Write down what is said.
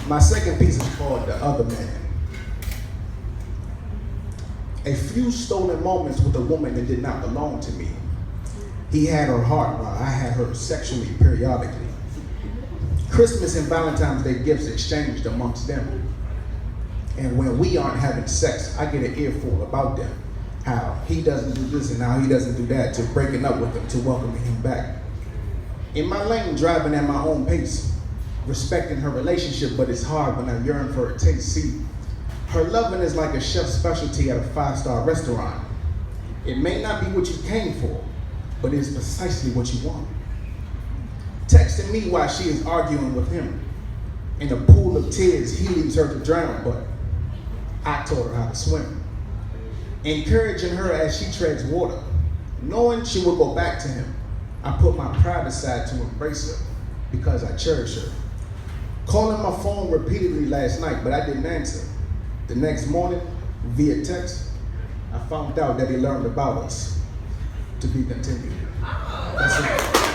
My second piece is called The Other Man. A few stolen moments with a woman that did not belong to me. He had her heart while I had her sexually periodically. Christmas and Valentine's Day gifts exchanged amongst them. And when we aren't having sex, I get an earful about them. How he doesn't do this and how he doesn't do that, to breaking up with him, to welcoming him back. In my lane, driving at my own pace, respecting her relationship, but it's hard when I yearn for a taste. See, her loving is like a chef's specialty at a 5-star restaurant. It may not be what you came for, but it's precisely what you want. Texting me while she is arguing with him. In a pool of tears, he leaves her to drown, but I taught her how to swim. Encouraging her as she treads water, knowing she will go back to him. I put my pride aside to embrace her because I cherish her. Calling my phone repeatedly last night, but I didn't answer. The next morning, via text, I found out that he learned about us. To be continued. That's it.